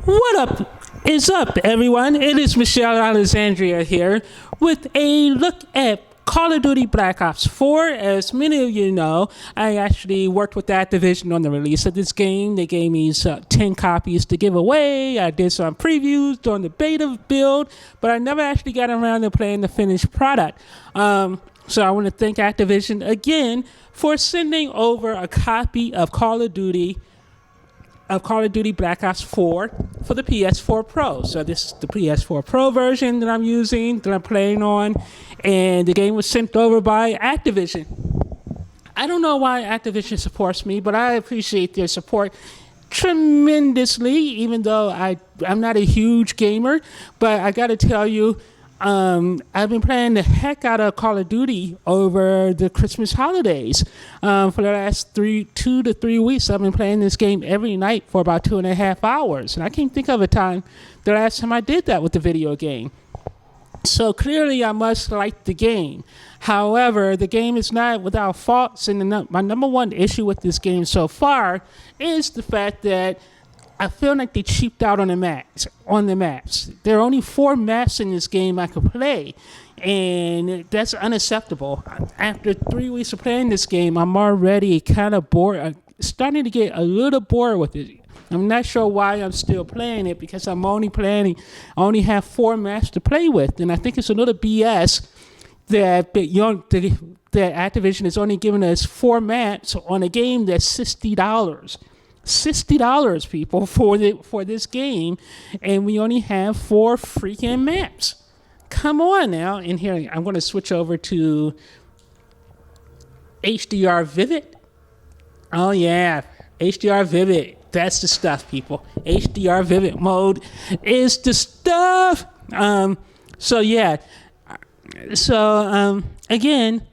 What up is up, everyone? It is Michelle Alexandria here with a look at Call of Duty Black Ops 4. As many of you know, I actually worked with Activision on the release of this game. They gave me 10 copies to give away. I did some previews during the beta build, but I never actually got around to playing the finished product. So I want to thank Activision again for sending over a copy of Call of Duty Black Ops 4 for the PS4 Pro. So this is the PS4 Pro version that I'm using, that I'm playing on, and the game was sent over by Activision. I don't know why Activision supports me, but I appreciate their support tremendously, even though I'm not a huge gamer. But I got to tell you, I've been playing the heck out of Call of Duty over the Christmas holidays. For the last 2 to 3 weeks, I've been playing this game every night for about 2.5 hours. And I can't think of the last time I did that with the video game. So clearly I must like the game. However, the game is not without faults. And my number one issue with this game so far is the fact that I feel like they cheaped out on the maps. There are only 4 maps in this game I could play, and that's unacceptable. After 3 weeks of playing this game, I'm already kind of bored. I'm starting to get a little bored with it. I'm not sure why I'm still playing it, because I only have 4 maps to play with, and I think it's a little BS that Activision is only giving us 4 maps on a game that's $60. $60, people, for this game, and we only have 4 freaking maps. Come on now. And here, I'm going to switch over to HDR Vivid. Oh yeah, HDR Vivid. That's the stuff, people. HDR Vivid mode is the stuff. Again,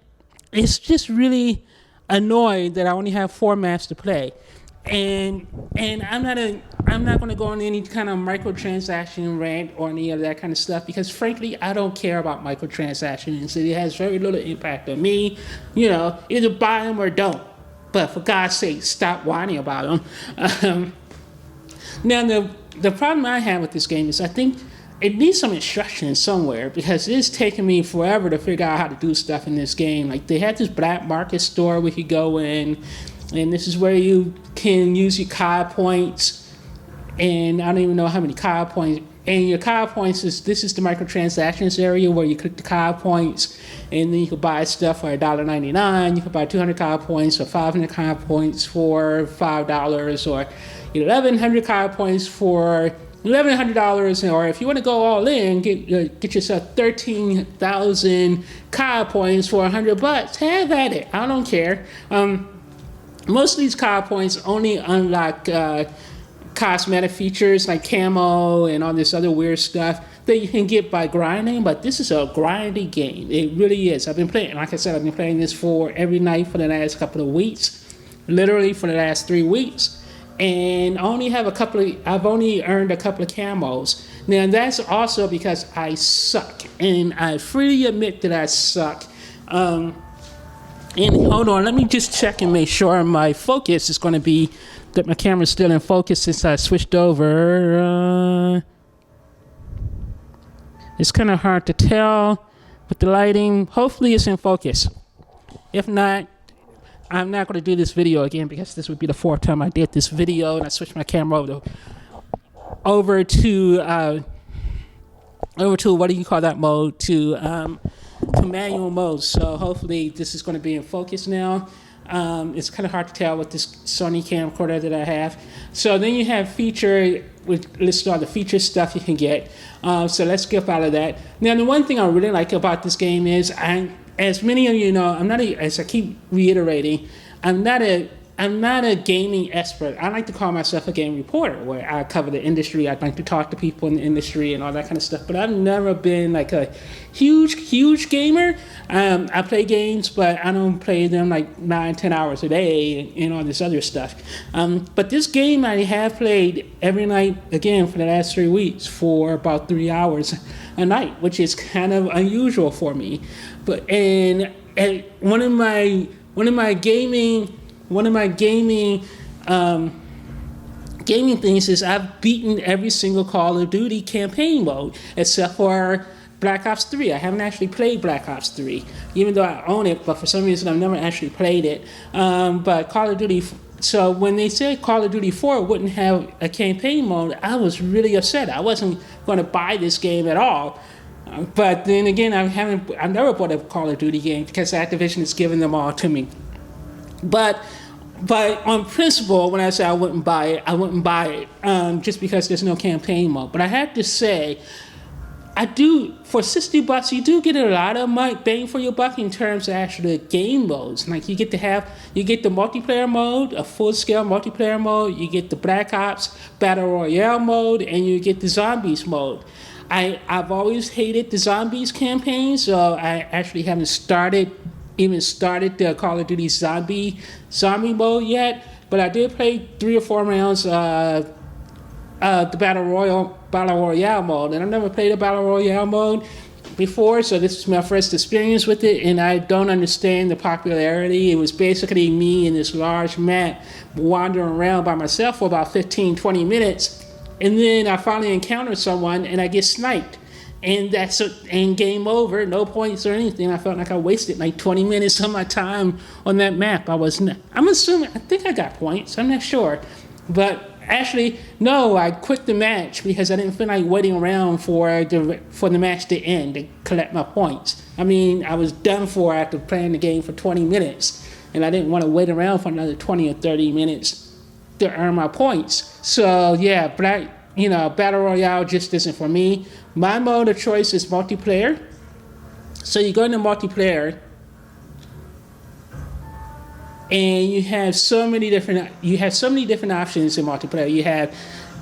it's just really annoying that I only have 4 maps to play. And I'm not going to go on any kind of microtransaction rant or any of that kind of stuff, because frankly I don't care about microtransactions. It has very little impact on me. Either buy them or don't. But for God's sake, stop whining about them. Now the problem I have with this game is I think it needs some instruction somewhere, because it's taken me forever to figure out how to do stuff in this game. Like, they had this black market store where you go in, and this is where you can use your COD points. And I don't even know how many COD points. And your COD points this is the microtransactions area where you click the COD points, and then you can buy stuff for $1.99. You can buy 200 COD points or 500 COD points for $5, or 1,100 COD points for $1,100. Or if you want to go all in, get yourself 13,000 COD points for $100. Have at it. I don't care. Most of these COD points only unlock cosmetic features like camo and all this other weird stuff that you can get by grinding, but this is a grindy game. It really is. I've been playing this for every night for the last couple of weeks, literally for the last 3 weeks, and I've only earned a couple of camos. Now that's also because I suck, and I freely admit that I suck. And hold on, let me just check and make sure my focus is going to be, that my camera's still in focus since I switched over. It's kind of hard to tell with the lighting. Hopefully it's in focus. If not, I'm not going to do this video again, because this would be the 4th time I did this video, and I switched my camera over to what do you call that mode, to manual mode. So hopefully this is going to be in focus now. It's kind of hard to tell with this Sony camcorder that I have. So then you have list all the feature stuff you can get. So let's skip out of that. Now, the one thing I really like about this game is, as many of you know, as I keep reiterating, I'm not a gaming expert. I like to call myself a game reporter, where I cover the industry. I like to talk to people in the industry and all that kind of stuff. But I've never been like a huge gamer. I play games, but I don't play them like 9-10 hours a day and all this other stuff. But this game I have played every night, again, for the last 3 weeks for about 3 hours a night, which is kind of unusual for me. But one of my gaming gaming things is I've beaten every single Call of Duty campaign mode except for Black Ops 3. I haven't actually played Black Ops 3, even though I own it, but for some reason I've never actually played it. But Call of Duty, so when they said Call of Duty 4 wouldn't have a campaign mode, I was really upset. I wasn't going to buy this game at all. But then again, I've never bought a Call of Duty game because Activision has given them all to me. But on principle, when I say I wouldn't buy it, just because there's no campaign mode. But I have to say, I do, for $60, you do get a lot of bang for your buck in terms of actually game modes. Like you get the multiplayer mode, a full-scale multiplayer mode, you get the Black Ops Battle Royale mode, and you get the Zombies mode. I've always hated the Zombies campaign, so I actually haven't started the Call of Duty zombie mode yet, but I did play 3 or 4 rounds the Battle Royale mode, and I've never played a Battle Royale mode before, so this is my first experience with it, and I don't understand the popularity. It was basically me in this large map wandering around by myself for about 15-20 minutes, and then I finally encounter someone and I get sniped. And and game over, no points or anything. I felt like I wasted like 20 minutes of my time on that map. I think I got points, I'm not sure. But actually, no, I quit the match because I didn't feel like waiting around for the match to end to collect my points. I mean, I was done for after playing the game for 20 minutes, and I didn't want to wait around for another 20 or 30 minutes to earn my points. So yeah, Battle Royale just isn't for me. My mode of choice is multiplayer. So you go into multiplayer, and you have so many different options in multiplayer.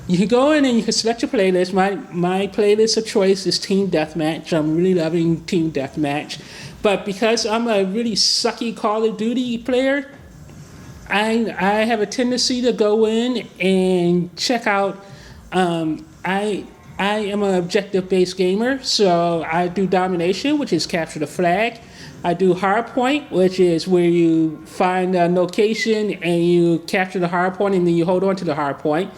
You can go in and you can select your playlist. My playlist of choice is Team Deathmatch. I'm really loving Team Deathmatch, but because I'm a really sucky Call of Duty player, I have a tendency to go in and check out. I am an objective-based gamer, so I do domination, which is capture the flag. I do hardpoint, which is where you find a location and you capture the hardpoint and then you hold on to the hardpoint.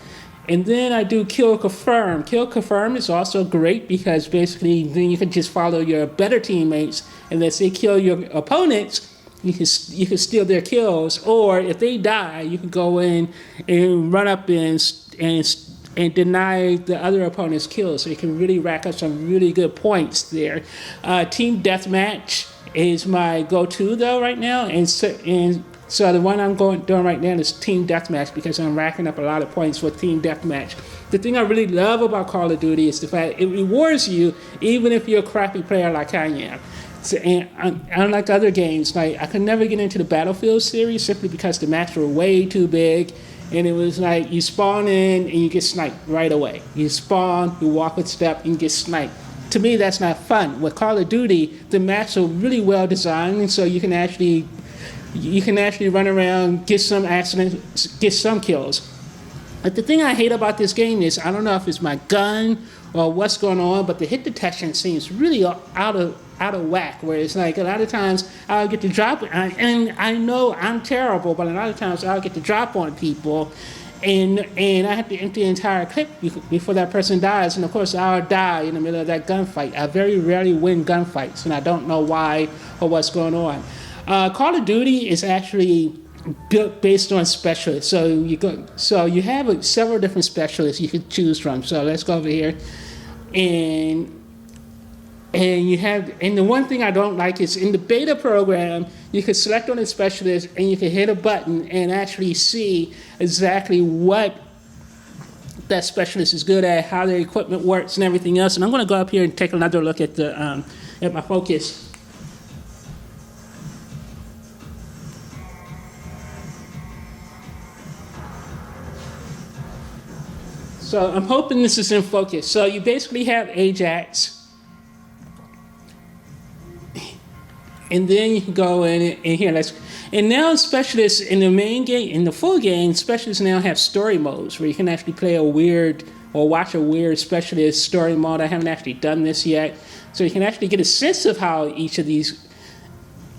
And then I do kill confirm. Kill confirm is also great because basically then you can just follow your better teammates, and as they kill your opponents, you can steal their kills. Or if they die, you can go in and run up and deny the other opponent's kills, so you can really rack up some really good points there. Team Deathmatch is my go-to though right now, and so the one I'm doing right now is Team Deathmatch because I'm racking up a lot of points with Team Deathmatch. The thing I really love about Call of Duty is the fact it rewards you even if you're a crappy player like I am. So, and unlike other games, like I could never get into the Battlefield series simply because the maps were way too big. And it was like you spawn in and you get sniped right away. You spawn, you walk a step, and you get sniped. To me, that's not fun. With Call of Duty, the maps are really well designed, and so you can actually run around, get some accidents, get some kills. But the thing I hate about this game is I don't know if it's my gun or what's going on, but the hit detection seems really out of whack, where it's like a lot of times I'll get to drop, and I know I'm terrible, but a lot of times I'll get to drop on people, and I have to empty the entire clip before that person dies, and of course I'll die in the middle of that gunfight. I very rarely win gunfights, and I don't know why or what's going on. Call of Duty is actually built based on specialists, so you have several different specialists you can choose from. So let's go over here, and the one thing I don't like is in the beta program, you can select on a specialist and you can hit a button and actually see exactly what that specialist is good at, how their equipment works and everything else. And I'm going to go up here and take another look at my focus. So I'm hoping this is in focus. So you basically have Ajax. And then you can go in and here. And now specialists in the main game, in the full game, specialists now have story modes where you can actually play a weird or watch a weird specialist story mode. I haven't actually done this yet. So you can actually get a sense of how each of these,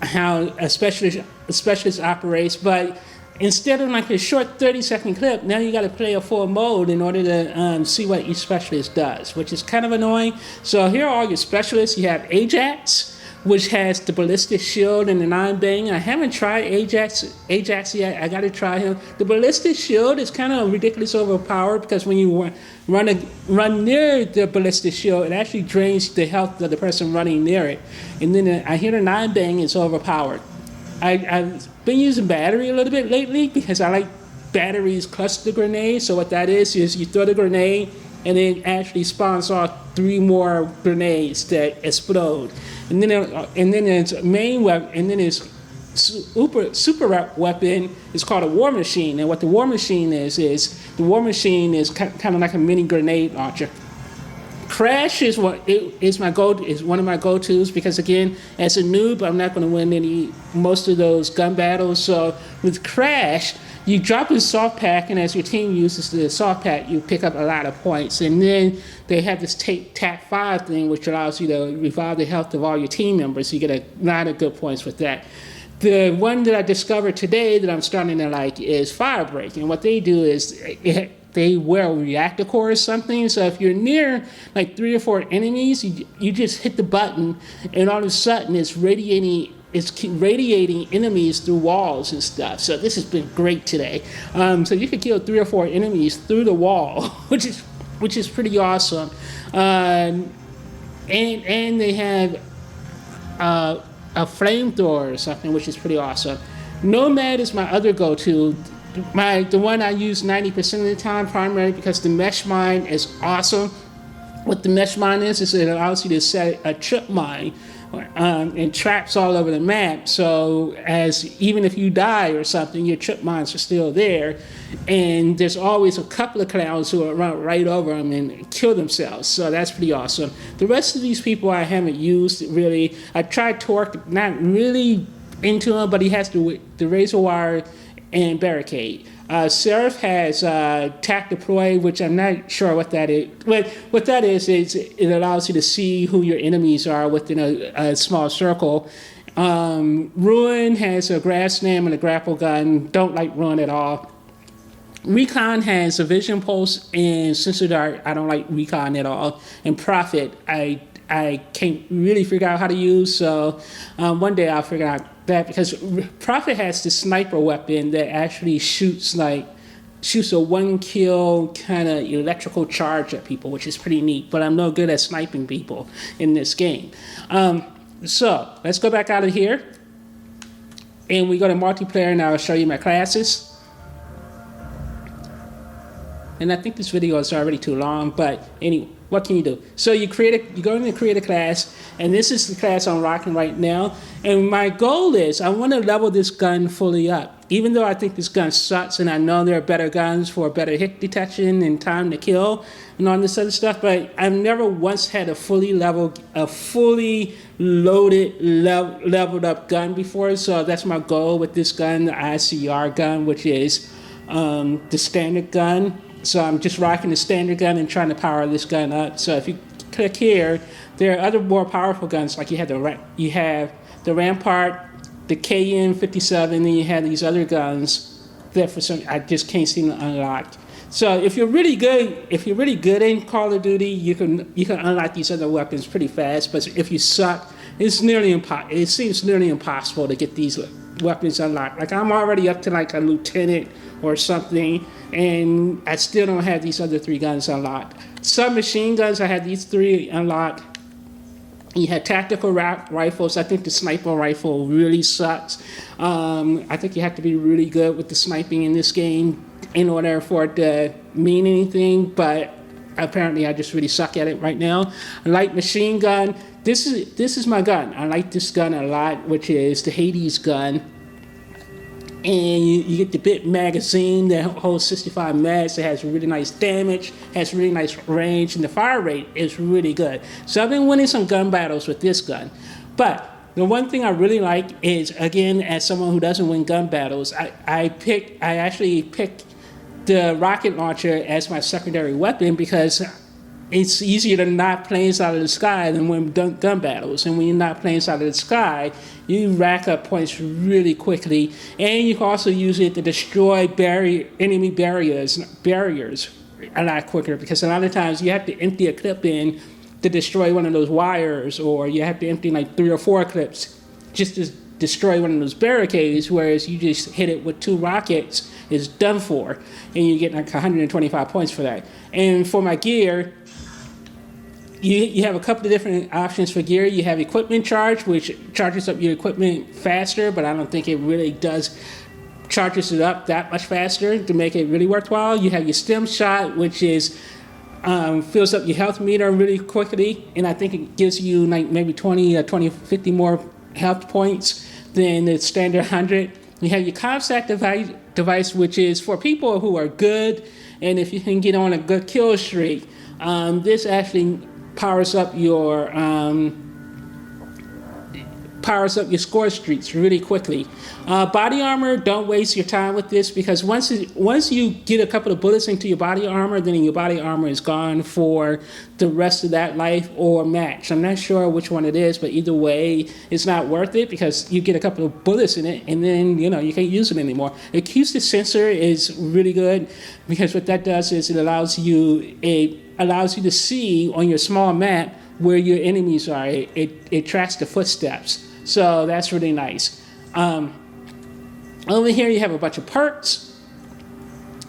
how a specialist operates. But instead of like a short 30-second clip, now you got to play a full mode in order to see what each specialist does, which is kind of annoying. So here are all your specialists. You have Ajax, which has the ballistic shield and the 9-bang. I haven't tried Ajax yet. I got to try him. The ballistic shield is kind of ridiculously overpowered because when you run near the ballistic shield, it actually drains the health of the person running near it. And then I hear the 9-bang is overpowered. I've been using battery a little bit lately because I like batteries cluster grenades. So what that is you throw the grenade and it actually spawns off 3 more grenades that explode. And then its main weapon, and then its super weapon is called a war machine. And what the war machine is the war machine is kind of like a mini grenade launcher. Crash is one of my go-tos because again, as a noob, I'm not going to win most of those gun battles. So with Crash, you drop in soft pack, and as your team uses the soft pack, you pick up a lot of points. And then they have this tap 5 thing, which allows you to revive the health of all your team members. So you get a lot of good points with that. The one that I discovered today that I'm starting to like is Firebreak, and what they do is they wear a reactor core or something. So if you're near like 3 or 4 enemies, you just hit the button, and all of a sudden it's radiating enemies through walls and stuff. So this has been great today. So you can kill 3 or 4 enemies through the wall, which is pretty awesome. And they have a flamethrower or something, which is pretty awesome. Nomad is my other go-to. The one I use 90% of the time, primarily because the mesh mine is awesome. What the mesh mine is it allows you to set a trip mine and traps all over the map. So even if you die or something, your trip mines are still there. And there's always a couple of clowns who will run right over them and kill themselves. So that's pretty awesome. The rest of these people I haven't used really. I tried Torque, not really into him, but he has the razor wire and barricade. Seraph has tac deploy, which I'm not sure what that is. But what that is it allows you to see who your enemies are within a small circle. Ruin has a grass slam and a grapple gun. Don't like Ruin at all. Recon has a vision pulse and sensor dart. I don't like Recon at all. And Prophet, I can't really figure out how to use. So one day I'll figure out that, because Prophet has this sniper weapon that actually shoots a 1-kill kind of electrical charge at people, which is pretty neat. But I'm no good at sniping people in this game. So let's go back out of here, and we go to multiplayer, and I'll show you my classes. And I think this video is already too long, but anyway, what can you do? So you go in and create a class, and this is the class I'm rocking right now. And my goal is I want to level this gun fully up. Even though I think this gun sucks, and I know there are better guns for better hit detection and time to kill and all this other stuff, but I've never once had a fully loaded, leveled up gun before. So that's my goal with this gun, the ICR gun, which is the standard gun. So I'm just rocking the standard gun and trying to power this gun up. So if you click here, there are other more powerful guns, like you have the Rampart, the KN-57, and you have these other guns that for some I just can't seem to unlock. So if you're really good in Call of Duty, you can unlock these other weapons pretty fast. But if you suck, it seems nearly impossible to get these weapons unlocked. Like I'm already up to like a lieutenant or something, and I still don't have these other 3 guns unlocked. Submachine guns, I had these 3 unlocked. You have tactical rifles. I think the sniper rifle really sucks. I think you have to be really good with the sniping in this game in order for it to mean anything, but apparently I just really suck at it right now. Light machine gun. This is my gun. I like this gun a lot, which is the Hades gun. And you get the bit magazine that holds 65 mags. It has really nice damage, has really nice range, and the fire rate is really good. So I've been winning some gun battles with this gun. But the one thing I really like is, again, as someone who doesn't win gun battles, I actually picked the rocket launcher as my secondary weapon because it's easier to knock planes out of the sky than when gun battles. And when you knock planes out of the sky, you rack up points really quickly. And you can also use it to destroy enemy barriers a lot quicker, because a lot of times you have to empty a clip in to destroy one of those wires, or you have to empty like 3 or 4 clips just to destroy one of those barricades, whereas you just hit it with 2 rockets, it's done for, and you get like 125 points for that. And for my gear, you have a couple of different options for gear. You have equipment charge, which charges up your equipment faster, but I don't think it really charges it up that much faster to make it really worthwhile. You have your stem shot, which is fills up your health meter really quickly, and I think it gives you like maybe 50 more health points than the standard 100. You have your comsat device, which is for people who are good, and if you can get on a good kill streak, this actually powers up your score streaks really quickly. Body armor, don't waste your time with this, because once you get a couple of bullets into your body armor, then your body armor is gone for the rest of that life or match. I'm not sure which one it is, but either way, it's not worth it, because you get a couple of bullets in it and then you can't use it anymore. The acoustic sensor is really good, because what that does is it allows you to see on your small map where your enemies are. It tracks the footsteps. So that's really nice. Over here you have a bunch of perks.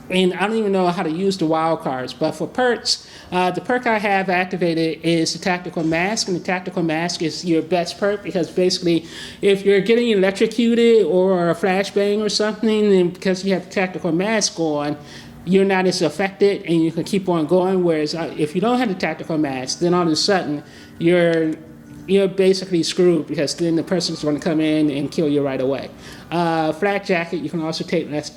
And I don't even know how to use the wild cards, but for perks, the perk I have activated is the Tactical Mask, and the Tactical Mask is your best perk, because basically if you're getting electrocuted or a flashbang or something, then because you have the Tactical Mask on, you're not as affected and you can keep on going. Whereas if you don't have the Tactical Mask, then all of a sudden you're basically screwed, because then the person's going to come in and kill you right away. Flak Jacket, you can also take less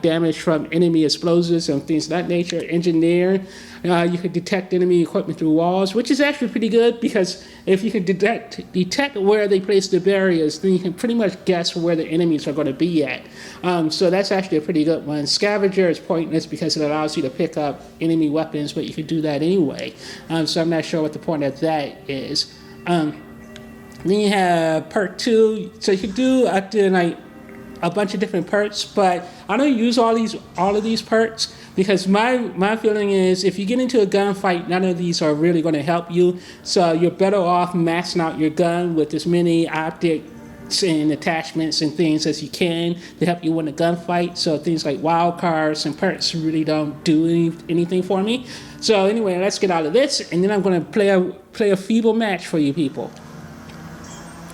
damage from enemy explosives and things of that nature. Engineer, you can detect enemy equipment through walls, which is actually pretty good, because if you can detect where they place the barriers, then you can pretty much guess where the enemies are going to be at. So that's actually a pretty good one. Scavenger is pointless because it allows you to pick up enemy weapons, but you can do that anyway. So I'm not sure what the point of that is. Then you have perk 2, so you can do up to like a bunch of different perks, but I don't use all of these perks, because my feeling is if you get into a gunfight, none of these are really going to help you. So you're better off maxing out your gun with as many optics and attachments and things as you can to help you win a gunfight. So things like wild cards and perks really don't do anything for me. So anyway, let's get out of this, and then I'm going to play a feeble match for you people.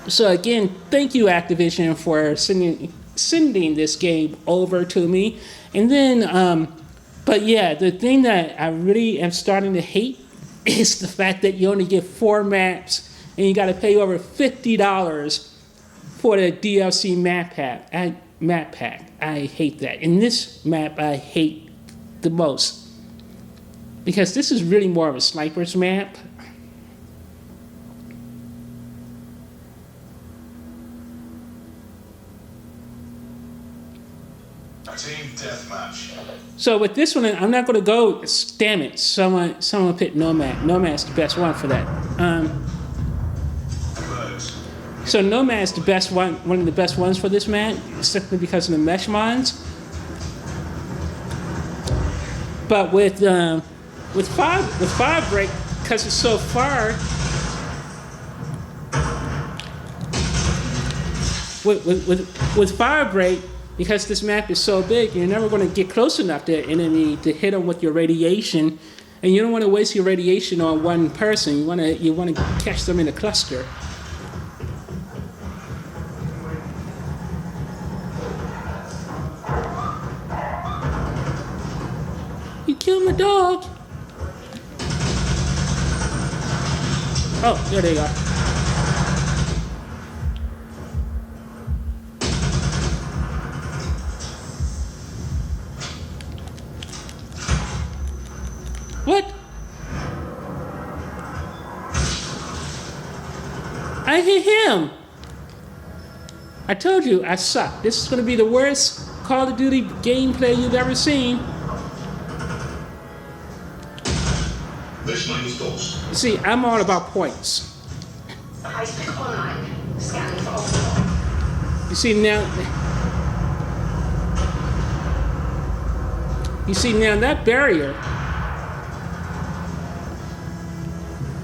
So again, thank you Activision for sending this game over to me. And then, but yeah, the thing that I really am starting to hate is the fact that you only get 4 maps and you got to pay over $50 for the DLC map pack. I hate that. And this map I hate the most, because this is really more of a sniper's map. Team deathmatch. So with this one, I'm not going to go. Damn it! Someone picked Nomad. Nomad's the best one for that. So Nomad's the best one of the best ones for this man, simply because of the mesh mines. But with fire break, because it's so far. With fire break, because this map is so big, you're never going to get close enough to an enemy to hit them with your radiation, and you don't want to waste your radiation on one person. You want to catch them in a cluster. You killed my dog. Oh, there they are. What? I hit him. I told you I suck. This is going to be the worst Call of Duty gameplay you've ever seen. Wyślij już dość. You see, I'm all about points. I click online, scanning for overlord. You see now. You see now that barrier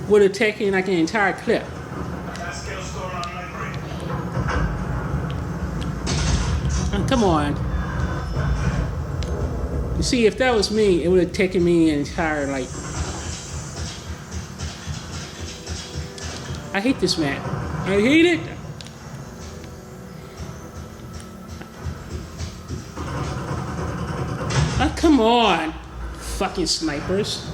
would have taken like an entire clip. Skill score on memory. Oh, come on. You see, if that was me, it would have taken me an entire like. I hate this map. I hate it. Oh, come on, fucking snipers.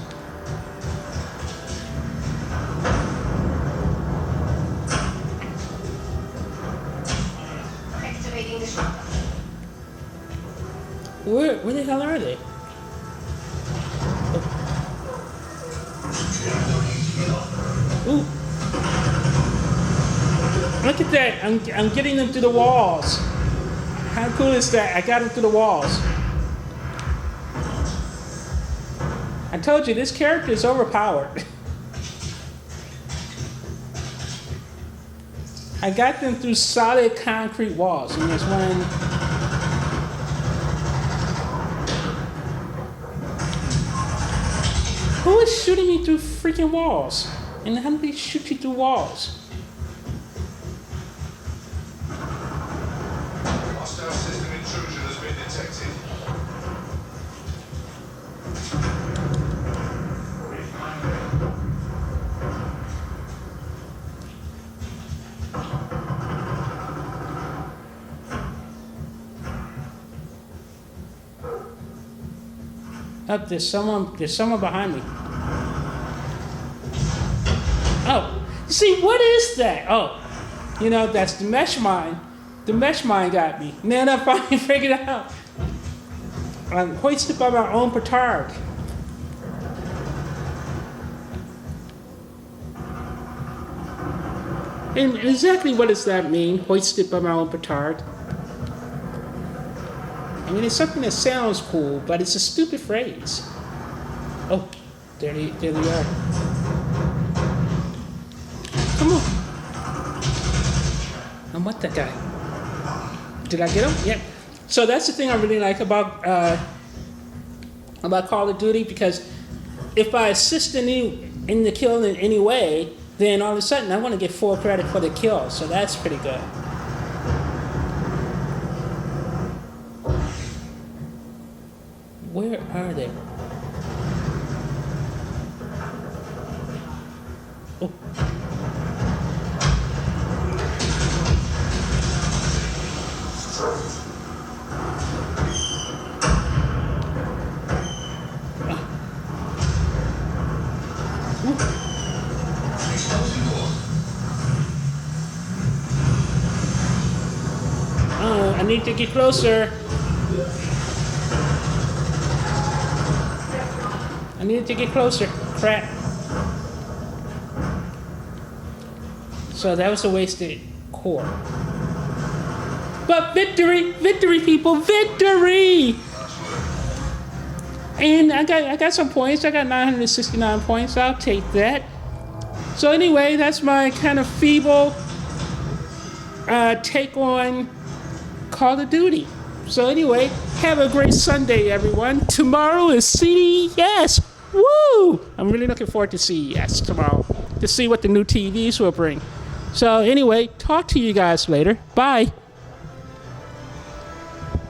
Activating disruptor. Where the hell are they? Ooh. Look at that. I'm getting them through the walls. How cool is that? I got them through the walls. I told you, this character is overpowered. I got them through solid concrete walls. And there's one. Who is shooting me through freaking walls? And how do they shoot you through walls? Hostile system intrusion has been detected. Oh, there's someone behind me. Oh, see, what is that? Oh, you know, that's the mesh mine. The mesh mine got me. Man, I finally figured it out. I'm hoisted by my own petard. And exactly what does that mean, hoisted by my own petard? I mean, it's something that sounds cool, but it's a stupid phrase. Oh, there they are. Come on. I want that guy. Did I get him? Yeah. So that's the thing I really like about Call of Duty, because if I assist in the kill in any way, then all of a sudden I want to get full credit for the kill. So that's pretty good. Where are they? Oh. I need to get closer. I need to get closer. Crap. So that was a wasted core. But victory! Victory, people! Victory! And I got some points. I got 969 points. I'll take that. So anyway, that's my kind of feeble take on Call of Duty. So anyway, have a great Sunday, everyone. Tomorrow is CES. Woo! I'm really looking forward to CES tomorrow to see what the new TVs will bring. So anyway, talk to you guys later. Bye.